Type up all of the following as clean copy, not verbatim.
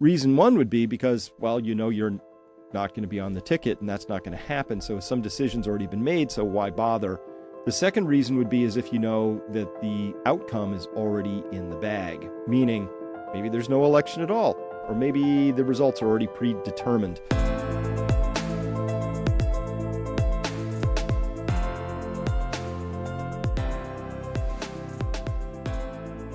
Reason one would be because, well, you're not going to be on the ticket, and that's not going to happen. So some decision's already been made, so why bother? The second reason would be is if you know that the outcome is already in the bag, meaning maybe there's no election at all, or maybe the results are already predetermined.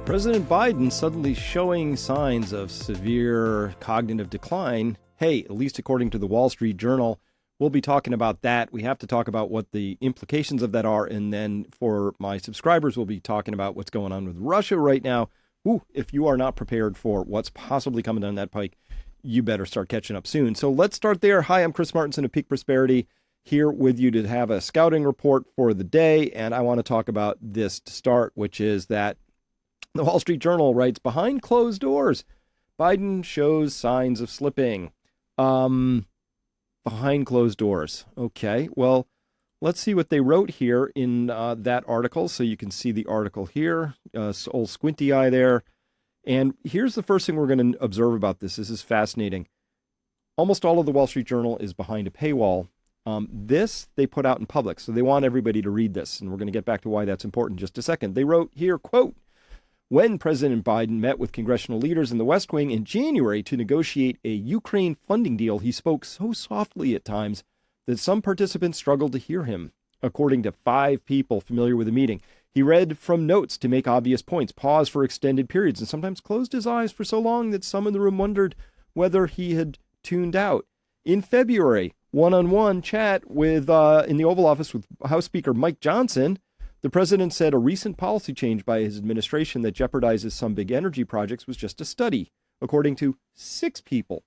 President Biden suddenly showing signs of severe cognitive decline. Hey, at least according to the Wall Street Journal, we'll be talking about that. We have to talk about what the implications of that are. And then for my subscribers, we'll be talking about what's going on with Russia right now. Ooh, if you are not prepared for what's possibly coming down that pike, you better start catching up soon. So let's start there. Hi, I'm Chris Martenson of Peak Prosperity, here with you to have a scouting report for the day. And I want to talk about this to start, which is that the Wall Street Journal writes, behind closed doors, Biden shows signs of slipping. Behind closed doors. Okay, well, let's see what they wrote here in that article. So you can see the article here, old squinty eye there. And here's the first thing we're going to observe about this. This is fascinating. Almost all of the Wall Street Journal is behind a paywall. This they put out in public, so they want everybody to read this. And we're going to get back to why that's important in just a second. They wrote here, quote, when President Biden met with congressional leaders in the West Wing in January to negotiate a Ukraine funding deal, he spoke so softly at times that some participants struggled to hear him. According to 5 people familiar with the meeting, he read from notes to make obvious points, paused for extended periods, and sometimes closed his eyes for so long that some in the room wondered whether he had tuned out. In February, one-on-one chat with in the Oval Office with House Speaker Mike Johnson, the president said a recent policy change by his administration that jeopardizes some big energy projects was just a study, according to 6 people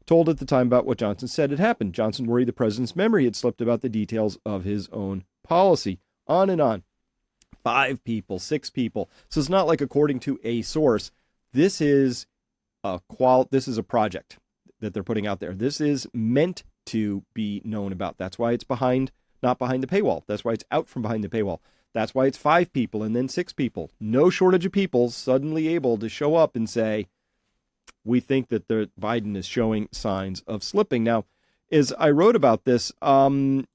told at the time about what Johnson said had happened. Johnson worried the president's memory had slipped about the details of his own policy. On and on. 5 people, 6 people. So it's not like according to a source. This is a project that they're putting out there. This is meant to be known about. That's why it's not behind the paywall. That's why it's out from behind the paywall. That's why it's 5 people and then 6 people. No shortage of people suddenly able to show up and say, we think that Biden is showing signs of slipping. Now, as I wrote about this, it's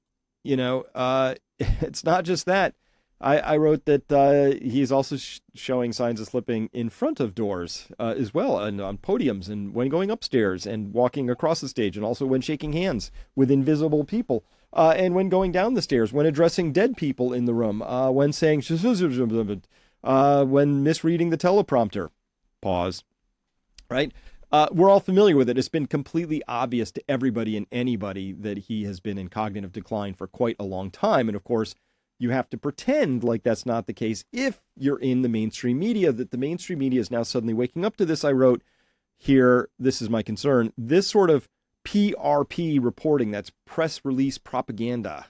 not just that. I wrote that he's also showing signs of slipping in front of doors as well, and on podiums, and when going upstairs and walking across the stage, and also when shaking hands with invisible people. And when going down the stairs, when addressing dead people in the room, when saying, when misreading the teleprompter, pause, right? We're all familiar with it. It's been completely obvious to everybody and anybody that he has been in cognitive decline for quite a long time. And of course, you have to pretend like that's not the case if you're in the mainstream media, that the mainstream media is now suddenly waking up to this. I wrote here, this is my concern, this sort of PRP reporting, that's press release propaganda,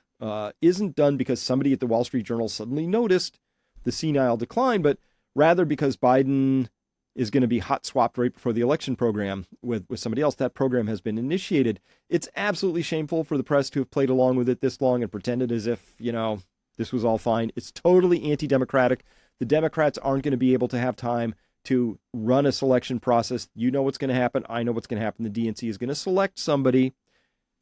isn't done because somebody at the Wall Street Journal suddenly noticed the senile decline, but rather because Biden is going to be hot swapped right before the election program with somebody else. That program has been initiated. It's absolutely shameful for the press to have played along with it this long and pretended as if, this was all fine. It's totally anti-democratic. The Democrats aren't going to be able to have time to run a selection process. You know what's going to happen. I know what's going to happen. The DNC is going to select somebody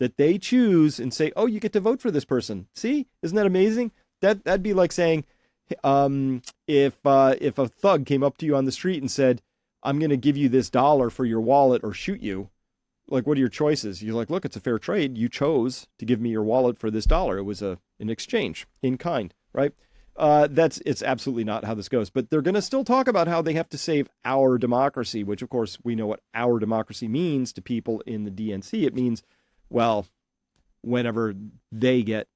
that they choose and say, oh, you get to vote for this person. See, isn't that amazing? That'd be like saying, if a thug came up to you on the street and said, I'm going to give you this $1 for your wallet or shoot you. Like, what are your choices? You're like, look, it's a fair trade. You chose to give me your wallet for this $1. It was an exchange in kind, right? It's absolutely not how this goes. But they're going to still talk about how they have to save our democracy, which, of course, we know what our democracy means to people in the DNC. It means, well, whenever they get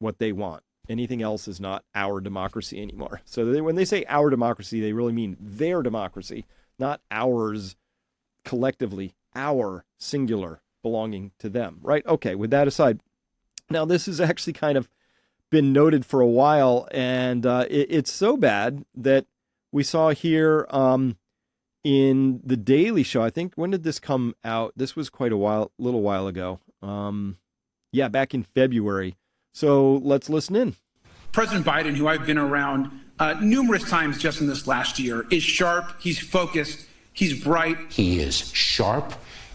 what they want. Anything else is not our democracy anymore. So when they say our democracy, they really mean their democracy, not ours collectively, our singular belonging to them, right? Okay, with that aside, now this has actually kind of been noted for a while, and it's so bad that we saw here in the Daily Show. I think, when did this come out? This was quite a little while ago. Back in February. So let's listen in. President Biden, who I've been around numerous times just in this last year, is sharp. He's focused. He's bright. He is sharp,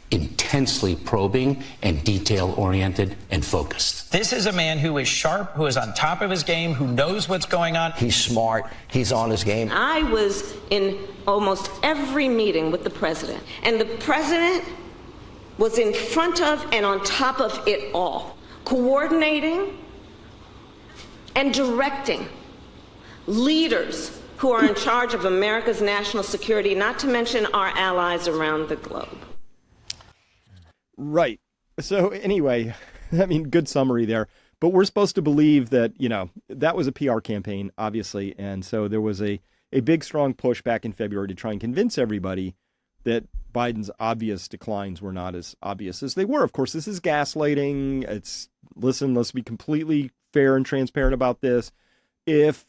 intensely probing, and detail-oriented and focused. This is a man who is sharp, who is on top of his game, who knows what's going on. He's smart. He's on his game. I was in almost every meeting with the president, and the president was in front of and on top of it all, coordinating and directing leaders who are in charge of America's national security, not to mention our allies around the globe. Right. So anyway, I mean, good summary there. But we're supposed to believe that, that was a PR campaign, obviously. And so there was a big, strong push back in February to try and convince everybody that Biden's obvious declines were not as obvious as they were. Of course, this is gaslighting. Let's be completely fair and transparent about this. If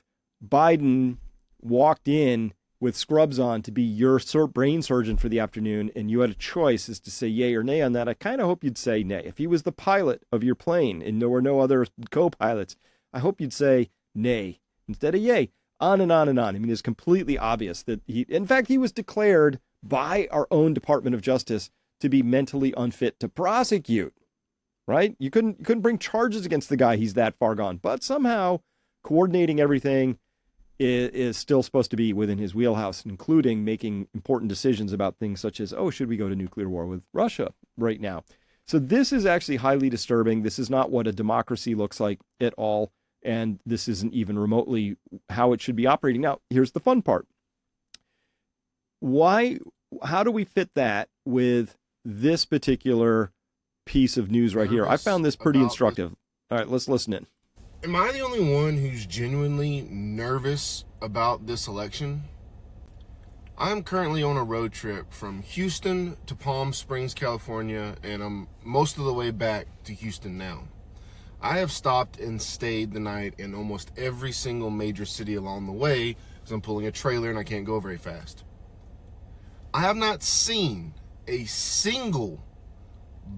Biden walked in with scrubs on to be your brain surgeon for the afternoon, and you had a choice as to say yay or nay on that, I kind of hope you'd say nay. If he was the pilot of your plane and there were no other co-pilots, I hope you'd say nay instead of yay. On and on and on. I mean, it's completely obvious that he was declared by our own Department of Justice to be mentally unfit to prosecute, right? You couldn't bring charges against the guy. He's that far gone. But somehow coordinating everything is still supposed to be within his wheelhouse, including making important decisions about things such as, should we go to nuclear war with Russia right now? So this is actually highly disturbing. This is not what a democracy looks like at all. And this isn't even remotely how it should be operating. Now, here's the fun part. How do we fit that with this particular piece of news right here? I found this pretty instructive. All right, let's listen in. Am I the only one who's genuinely nervous about this election? I'm currently on a road trip from Houston to Palm Springs, California, and I'm most of the way back to Houston now. I have stopped and stayed the night in almost every single major city along the way because I'm pulling a trailer and I can't go very fast. I have not seen a single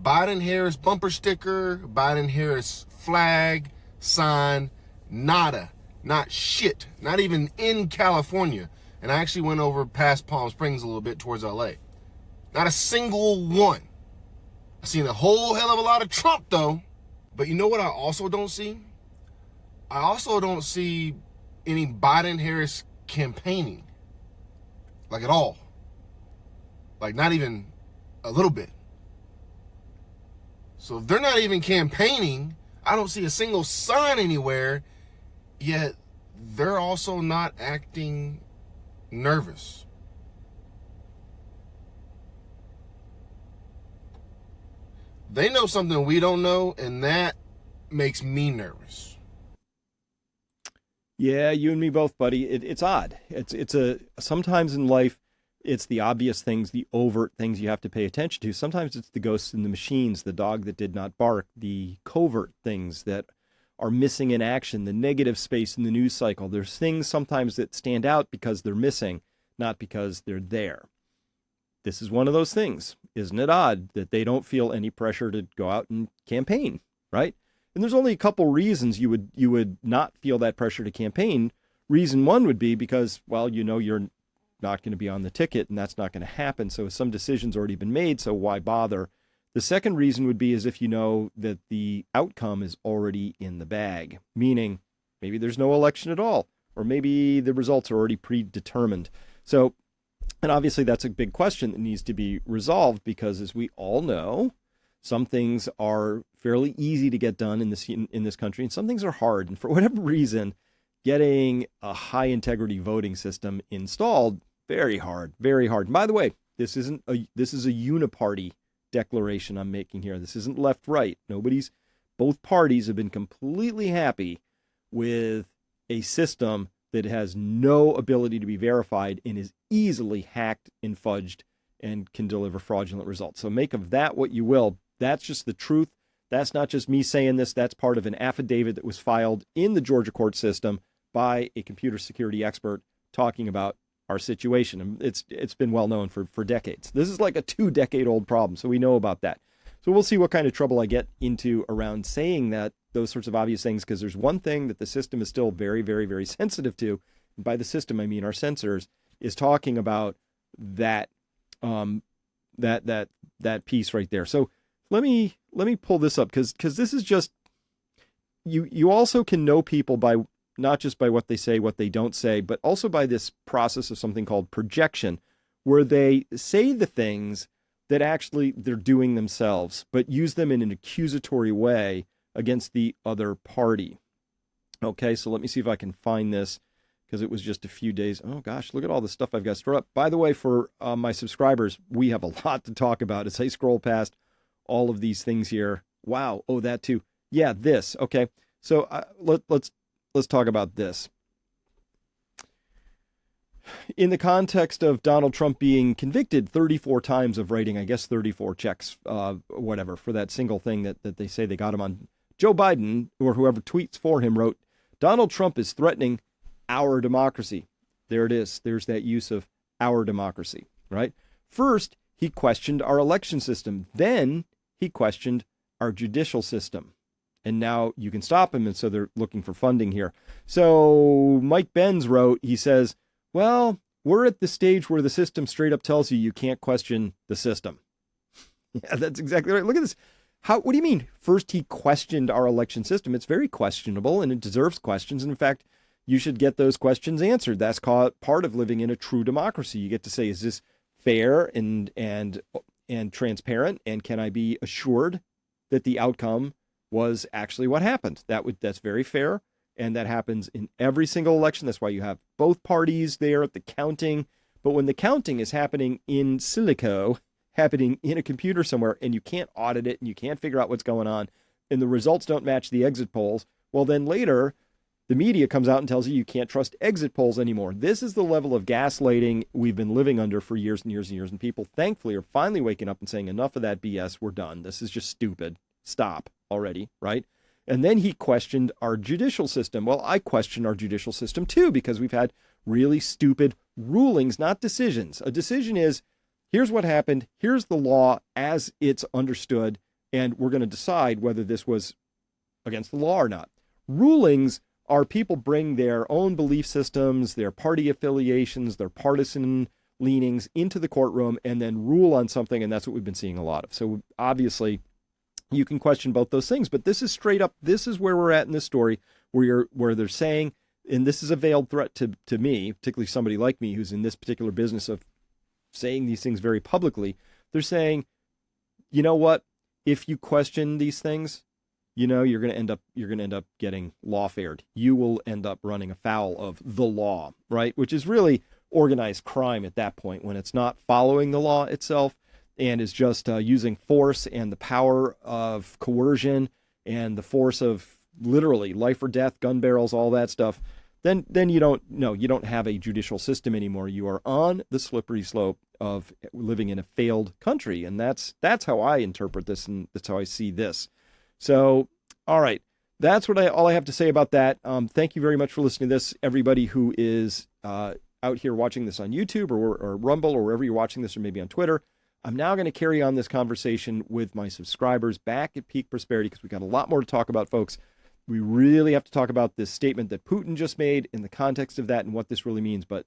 Biden-Harris bumper sticker, Biden-Harris flag, sign, nada, not shit, not even in California. And I actually went over past Palm Springs a little bit towards LA. Not a single one. I've seen a whole hell of a lot of Trump though. But you know what I also don't see? I also don't see any Biden-Harris campaigning. Like at all. Like not even a little bit. So if they're not even campaigning, I don't see a single sign anywhere, yet they're also not acting nervous. They know something we don't know, and that makes me nervous. Yeah, you and me both, buddy. It's odd. Sometimes in life, it's the obvious things, the overt things you have to pay attention to. Sometimes it's the ghosts in the machines, the dog that did not bark, the covert things that are missing in action, the negative space in the news cycle. There's things sometimes that stand out because they're missing, not because they're there. This is one of those things. Isn't it odd that they don't feel any pressure to go out and campaign, right? And there's only a couple reasons you would not feel that pressure to campaign. Reason one would be because, well, you're not going to be on the ticket and that's not going to happen. So some decision's already been made, so why bother? The second reason would be as if you know that the outcome is already in the bag, meaning maybe there's no election at all, or maybe the results are already predetermined. So, and obviously that's a big question that needs to be resolved because as we all know, some things are fairly easy to get done in this country and some things are hard. And for whatever reason, getting a high integrity voting system installed, very hard, very hard. And by the way, this is a uniparty declaration I'm making here. This isn't left, right. Both parties have been completely happy with a system that has no ability to be verified and is easily hacked and fudged and can deliver fraudulent results. So make of that what you will. That's just the truth. That's not just me saying this. That's part of an affidavit that was filed in the Georgia court system by a computer security expert talking about our situation. And it's been well known for decades. This is like a 2-decade-old problem, so we know about that. So we'll see what kind of trouble I get into around saying those sorts of obvious things, because there's one thing that the system is still very, very, very sensitive to. And by the system, I mean our censors, is talking about that that piece right there. So let me pull this up because this is just, you also can know people by not just by what they say, what they don't say, but also by this process of something called projection, where they say the things that actually they're doing themselves, but use them in an accusatory way against the other party. Okay, so let me see if I can find this, because it was just a few days. Oh gosh, look at all the stuff I've got stored up. By the way, for my subscribers, we have a lot to talk about as I scroll past all of these things here. Wow. Oh, that too. Yeah, this. Okay, so let's talk about this. In the context of Donald Trump being convicted 34 times of writing, I guess 34 checks, whatever, for that single thing that they say they got him on, Joe Biden, or whoever tweets for him, wrote, Donald Trump is threatening our democracy. There it is. There's that use of our democracy, right? First, he questioned our election system. Then he questioned our judicial system. And now you can stop him. And so they're looking for funding here. So Mike Benz wrote, he says, well, we're at the stage where the system straight up tells you can't question the system. Yeah, that's exactly right. Look at this. What do you mean? First, he questioned our election system. It's very questionable and it deserves questions. And in fact, you should get those questions answered. That's part of living in a true democracy. You get to say, is this fair and transparent? And can I be assured that the outcome was actually what happened? That's very fair. And that happens in every single election. That's why you have both parties there at the counting. But when the counting is happening in silico, happening in a computer somewhere, and you can't audit it and you can't figure out what's going on, and the results don't match the exit polls, well, then later the media comes out and tells you can't trust exit polls anymore. This is the level of gaslighting we've been living under for years and years and years. And people, thankfully, are finally waking up and saying, enough of that BS. We're done. This is just stupid. Stop already, right? And then he questioned our judicial system. Well, I question our judicial system too, because we've had really stupid rulings, not decisions. A decision is, here's what happened, here's the law as it's understood, and we're going to decide whether this was against the law or not. Rulings are people bring their own belief systems, their party affiliations, their partisan leanings into the courtroom and then rule on something, and that's what we've been seeing a lot of. So obviously, you can question both those things, but this is straight up, this is where we're at in this story, where they're saying, and this is a veiled threat to me, particularly somebody like me who's in this particular business of saying these things very publicly. They're saying, you know what? If you question these things, you're going to end up getting lawfared. You will end up running afoul of the law, right? Which is really organized crime at that point, when it's not following the law itself and is just using force and the power of coercion and the force of literally life or death, gun barrels, all that stuff. Then you don't have a judicial system anymore. You are on the slippery slope of living in a failed country. And that's how I interpret this, and that's how I see this. So, all right, that's all I have to say about that. Thank you very much for listening to this, everybody who is out here watching this on YouTube or Rumble or wherever you're watching this, or maybe on Twitter. I'm now going to carry on this conversation with my subscribers back at Peak Prosperity, because we've got a lot more to talk about, folks. We really have to talk about this statement that Putin just made in the context of that and what this really means. But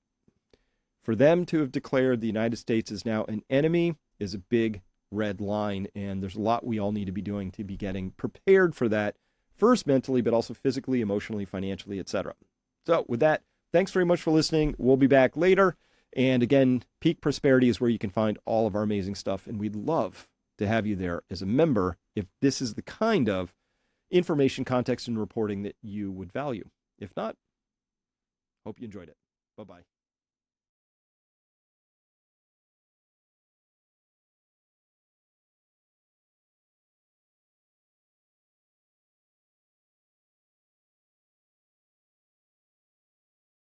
for them to have declared the United States is now an enemy is a big red line. And there's a lot we all need to be doing to be getting prepared for that, first mentally, but also physically, emotionally, financially, etc. So with that, thanks very much for listening. We'll be back later. And again, Peak Prosperity is where you can find all of our amazing stuff. And we'd love to have you there as a member if this is the kind of information, context, and reporting that you would value. If not, hope you enjoyed it. Bye-bye.